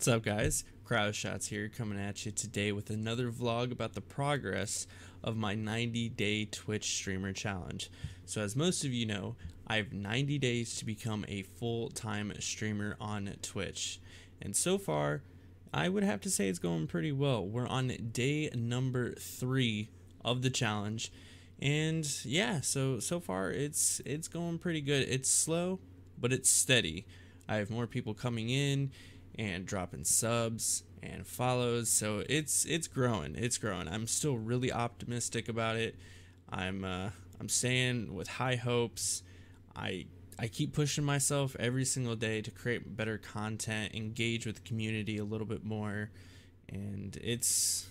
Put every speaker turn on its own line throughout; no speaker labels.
What's up, guys? Crowd Shots here, coming at you today with another vlog about the progress of my 90-day Twitch streamer challenge. So as most of you know, I have 90 days to become a full-time streamer on Twitch. And so far, I would have to say it's going pretty well. We're on day number 3 of the challenge. And yeah, so far it's going pretty good. It's slow, but it's steady. I have more people coming in and dropping subs and follows, so it's growing. I'm still really optimistic about it. I'm staying with high hopes. I keep pushing myself every single day to create better content, engage with the community a little bit more, and it's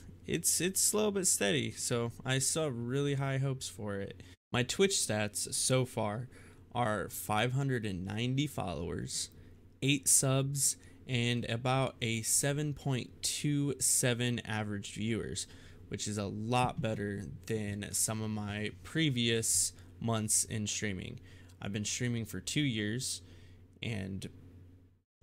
slow but steady, so I still have really high hopes for it. My Twitch stats so far are 590 followers, 8 subs, and about a 7.27 average viewers, which is a lot better than some of my previous months in streaming. I've been streaming for 2 years, and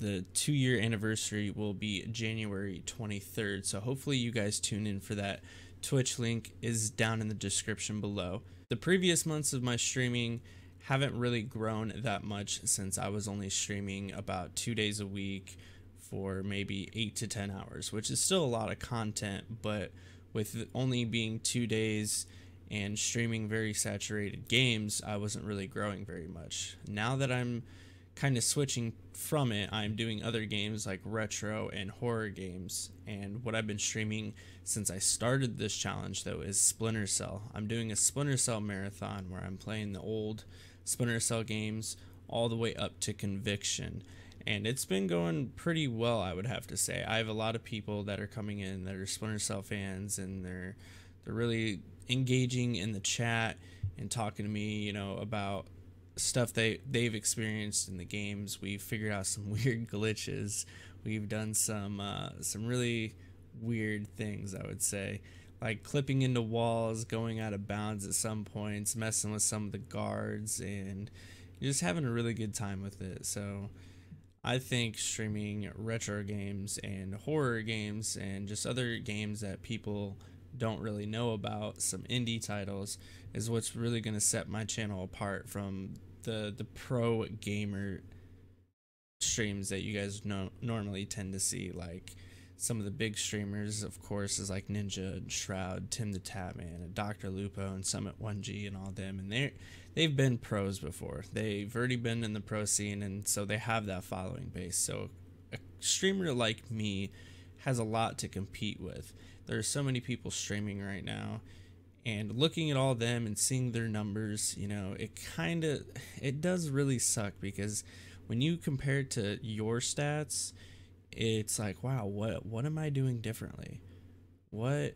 the 2-year anniversary will be January 23rd, so hopefully you guys tune in for that. Twitch link is down in the description below. The previous months of my streaming haven't really grown that much, since I was only streaming about 2 days a week for maybe 8 to 10 hours, which is still a lot of content, but with only being 2 days and streaming very saturated games, I wasn't really growing very much. Now that I'm kind of switching from it, I'm doing other games like retro and horror games, and what I've been streaming since I started this challenge though is Splinter Cell. I'm doing a Splinter Cell marathon where I'm playing the old Splinter Cell games all the way up to Conviction, and it's been going pretty well, I would have to say. I have a lot of people that are coming in that are Splinter Cell fans, and they're really engaging in the chat and talking to me, you know, about stuff they've experienced in the games. We've figured out some weird glitches. We've done some really weird things, I would say, like clipping into walls, going out of bounds at some points, messing with some of the guards, and just having a really good time with it. So I think streaming retro games and horror games and just other games that people don't really know about, some indie titles, is what's really going to set my channel apart from the pro gamer streams that you guys normally tend to see. Like some of the big streamers, of course, is like Ninja and Shroud, Tim the Tatman, and Dr. Lupo and Summit 1G and all them, and they've been pros before. They've already been in the pro scene, and so they have that following base. So a streamer like me has a lot to compete with. There are so many people streaming right now, and looking at all of them and seeing their numbers, you know, it does really suck, because when you compare it to your stats, it's like, wow, what am I doing differently? What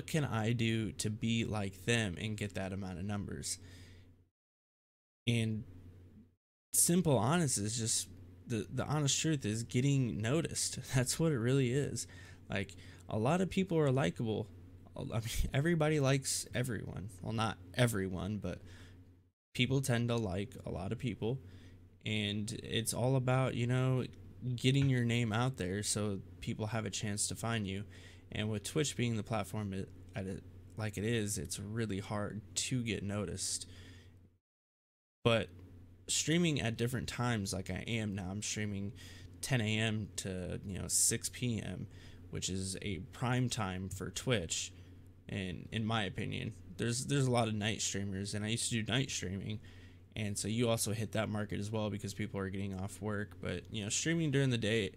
can I do to be like them and get that amount of numbers? And simple honest is just the honest truth is getting noticed. That's what it really is. Like, a lot of people are likable. I mean, everybody likes everyone. Well, not everyone, but people tend to like a lot of people, and it's all about, you know, getting your name out there so people have a chance to find you. And with Twitch being the platform like it is, it's really hard to get noticed. But streaming at different times, like I am now, I'm streaming 10 a.m. to 6 p.m., which is a prime time for Twitch. And in my opinion, there's a lot of night streamers, and I used to do night streaming, and so you also hit that market as well because people are getting off work. But streaming during the day,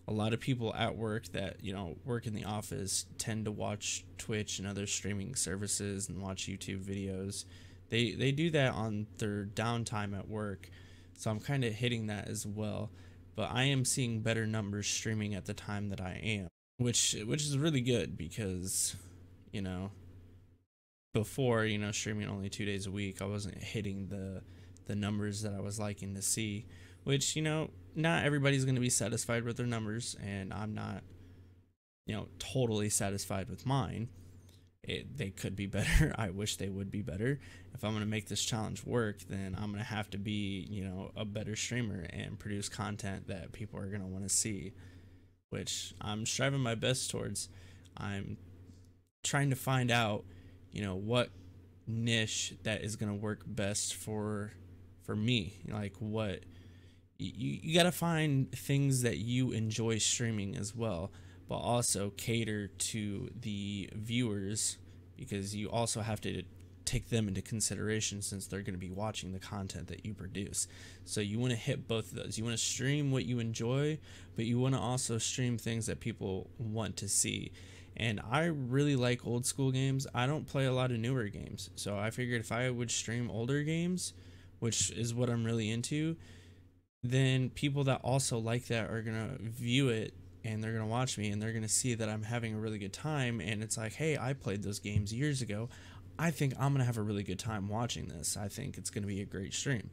a lot of people at work that work in the office tend to watch Twitch and other streaming services and watch YouTube videos. They do that on their downtime at work, so I'm kind of hitting that as well. But I am seeing better numbers streaming at the time that I am, which is really good, because before, streaming only 2 days a week, I wasn't hitting the numbers that I was liking to see, which, not everybody's going to be satisfied with their numbers, and I'm not, totally satisfied with mine. They could be better. I wish they would be better. If I'm going to make this challenge work, then I'm going to have to be, a better streamer and produce content that people are going to want to see, which I'm striving my best towards. I'm trying to find out, what niche that is going to work best for me. Like what you got to find things that you enjoy streaming as well, but also cater to the viewers, because you also have to take them into consideration since they're going to be watching the content that you produce. So you want to hit both of those. You want to stream what you enjoy, but you want to also stream things that people want to see. And I really like old school games. I don't play a lot of newer games. So I figured if I would stream older games, which is what I'm really into, then people that also like that are going to view it, and they're going to watch me, and they're going to see that I'm having a really good time. And it's like, hey, I played those games years ago. I think I'm going to have a really good time watching this. I think it's going to be a great stream.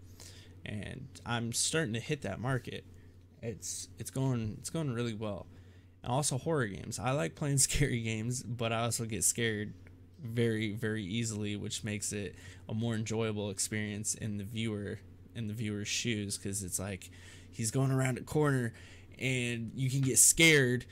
And I'm starting to hit that market. It's going really well. And also horror games. I like playing scary games, but I also get scared very, very easily, which makes it a more enjoyable experience in the viewer's shoes, because it's like he's going around a corner and you can get scared,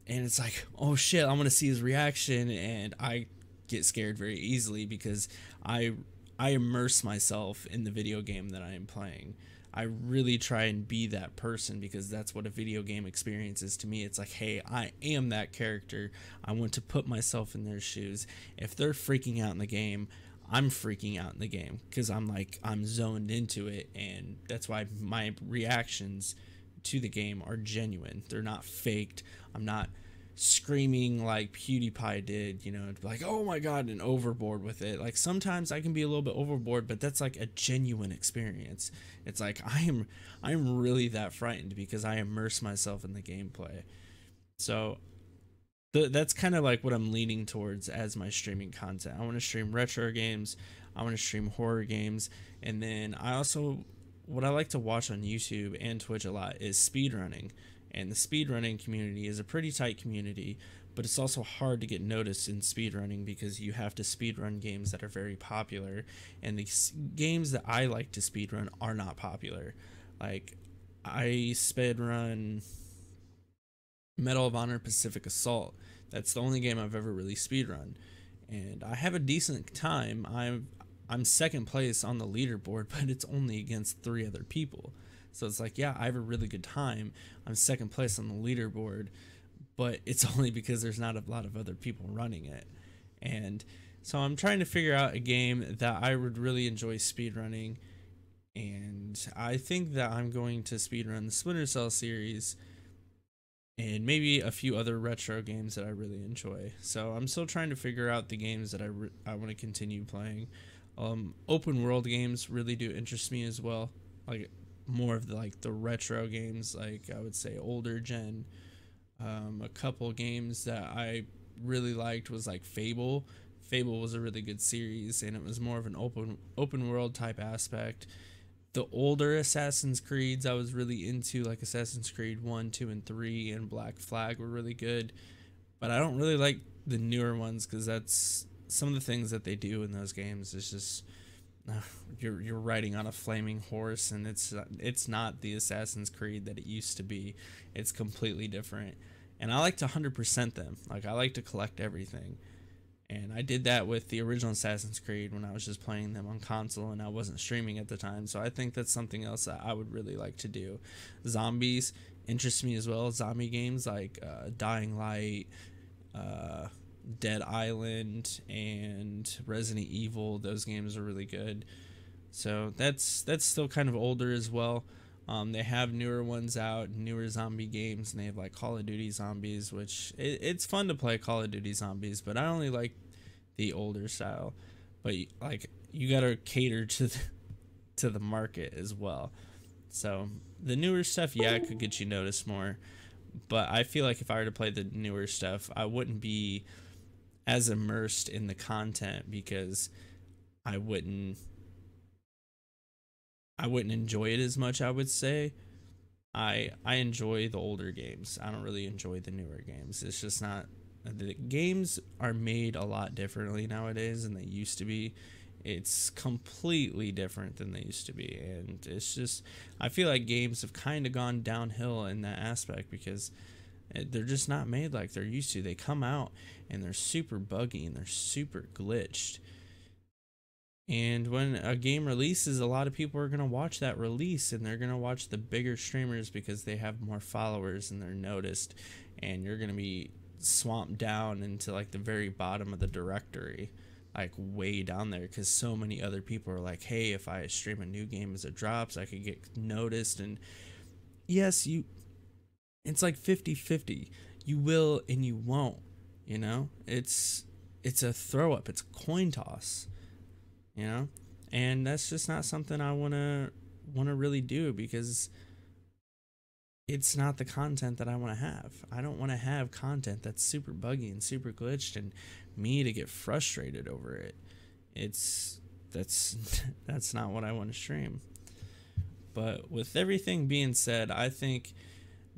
and it's like, oh shit, I'm gonna see his reaction. And I get scared very easily because I immerse myself in the video game that I am playing. I really try and be that person, because that's what a video game experience is to me. It's like, hey, I am that character. I want to put myself in their shoes. If they're freaking out in the game, I'm freaking out in the game, because I'm zoned into it. And that's why my reactions to the game are genuine. They're not faked. I'm not screaming like PewDiePie did, like, oh my god, and overboard with it. Like sometimes I can be a little bit overboard, but that's like a genuine experience. It's like I'm really that frightened because I immerse myself in the gameplay. So that's kind of like what I'm leaning towards as my streaming content. I want to stream retro games, I want to stream horror games, and then what I like to watch on YouTube and Twitch a lot is speedrunning. And the speedrunning community is a pretty tight community, but it's also hard to get noticed in speedrunning because you have to speedrun games that are very popular, and the games that I like to speedrun are not popular. Like, I speedrun Medal of Honor Pacific Assault. That's the only game I've ever really speedrun, and I have a decent time. I'm second place on the leaderboard, but it's only against 3 other people. So it's like, yeah, I have a really good time. I'm second place on the leaderboard, but it's only because there's not a lot of other people running it. And so I'm trying to figure out a game that I would really enjoy speedrunning. And I think that I'm going to speedrun the Splinter Cell series and maybe a few other retro games that I really enjoy. So I'm still trying to figure out the games that I want to continue playing. Open world games really do interest me as well. Like more of the retro games, like I would say older gen. A couple games that I really liked was like Fable. Fable was a really good series, and it was more of an open world type aspect. The older Assassin's Creeds I was really into, like Assassin's Creed 1, 2, and 3, and Black Flag were really good. But I don't really like the newer ones, because that's some of the things that they do in those games is just you're riding on a flaming horse, and it's not the Assassin's Creed that it used to be. It's completely different. And I like to 100% them. Like, I like to collect everything. And I did that with the original Assassin's Creed when I was just playing them on console and I wasn't streaming at the time. So I think that's something else that I would really like to do. Zombies interest me as well. Zombie games like Dying Light, Dead Island, and Resident Evil. Those games are really good. So that's still kind of older as well. They have newer ones out, newer zombie games, and they have like Call of Duty Zombies, which it's fun to play Call of Duty Zombies, but I only like the older style. But like, you gotta cater to the market as well. So the newer stuff, yeah, it could get you noticed more, but I feel like if I were to play the newer stuff, I wouldn't be as immersed in the content, because I wouldn't enjoy it as much, I would say. I enjoy the older games. I don't really enjoy the newer games. It's just not, the games are made a lot differently nowadays than they used to be. It's completely different than they used to be, and it's just, I feel like games have kind of gone downhill in that aspect, because They're just not made like they're used to. They come out and they're super buggy and they're super glitched. And when a game releases, a lot of people are going to watch that release, and they're going to watch the bigger streamers because they have more followers and they're noticed. And you're going to be swamped down into like the very bottom of the directory, like way down there, because so many other people are like, hey, if I stream a new game as it drops, I could get noticed. And yes, it's like 50-50. You will and you won't, you know? It's a throw up, it's a coin toss, you know? And that's just not something I want to really do, because it's not the content that I want to have. I don't want to have content that's super buggy and super glitched and me to get frustrated over it. That's not what I want to stream. But with everything being said, I think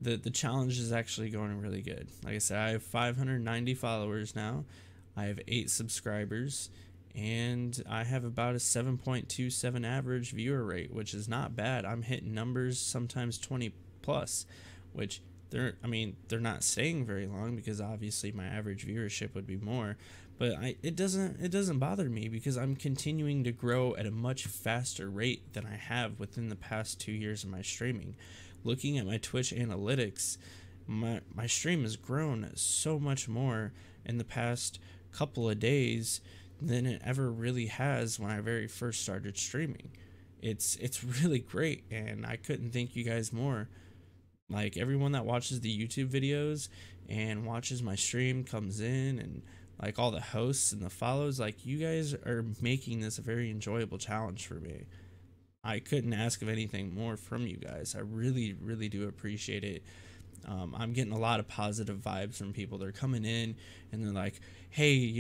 that the challenge is actually going really good. Like I said, I have 590 followers now. I have 8 subscribers, and I have about a 7.27 average viewer rate, which is not bad. I'm hitting numbers sometimes 20 plus, which they're not staying very long, because obviously my average viewership would be more, but it doesn't bother me, because I'm continuing to grow at a much faster rate than I have within the past 2 years of my streaming. Looking at my Twitch analytics, my stream has grown so much more in the past couple of days than it ever really has when I very first started streaming. It's really great, and I couldn't thank you guys more. Like, everyone that watches the YouTube videos and watches my stream, comes in, and like all the hosts and the follows, like, you guys are making this a very enjoyable challenge for me. I couldn't ask of anything more from you guys. I really, really do appreciate it. I'm getting a lot of positive vibes from people. They're coming in and they're like, hey,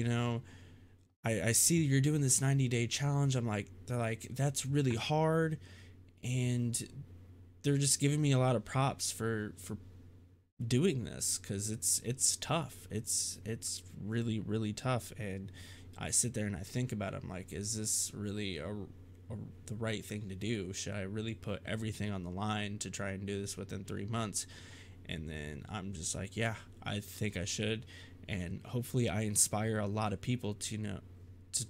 I see you're doing this 90-day challenge. They're like, that's really hard. And they're just giving me a lot of props for doing this, because it's tough. It's really, really tough. And I sit there and I think about it. I'm like, is this really the right thing to do? Should I really put everything on the line to try and do this within 3 months? And then I'm just like, yeah, I think I should. And hopefully I inspire a lot of people to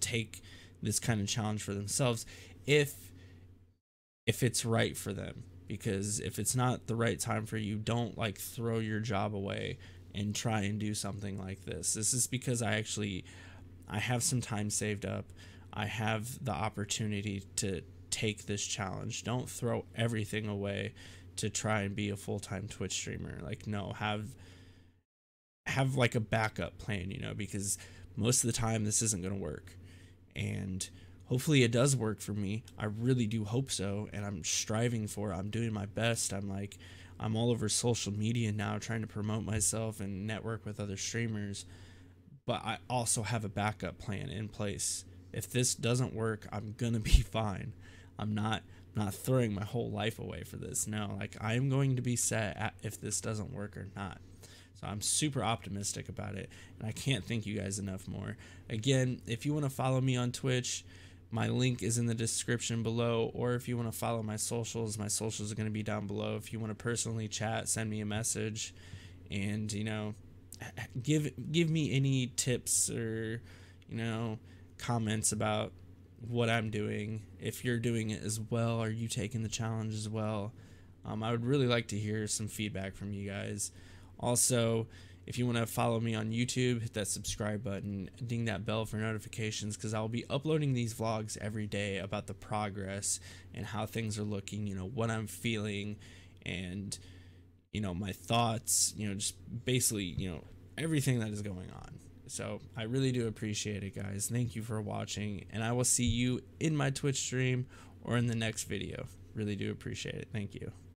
take this kind of challenge for themselves, if it's right for them. Because if it's not the right time for you, don't like throw your job away and try and do something like this. This is because I have some time saved up. I have the opportunity to take this challenge. Don't throw everything away to try and be a full-time Twitch streamer. Like, no, have like a backup plan, because most of the time this isn't going to work. And hopefully it does work for me. I really do hope so, and I'm striving for it. I'm doing my best. I'm all over social media now, trying to promote myself and network with other streamers. But I also have a backup plan in place. If this doesn't work, I'm gonna be fine. I'm not throwing my whole life away for this. No, like, I'm going to be set if this doesn't work or not. So I'm super optimistic about it, and I can't thank you guys enough more. Again, if you want to follow me on Twitch, my link is in the description below, or if you want to follow my socials are going to be down below. If you want to personally chat, send me a message, and give me any tips or comments about what I'm doing. If you're doing it as well, are you taking the challenge as well? I would really like to hear some feedback from you guys. Also, if you want to follow me on YouTube, hit that subscribe button, ding that bell for notifications, because I'll be uploading these vlogs every day about the progress and how things are looking, what I'm feeling, and my thoughts, just basically, everything that is going on. So I really do appreciate it, guys. Thank you for watching, and I will see you in my Twitch stream or in the next video. Really do appreciate it. Thank you.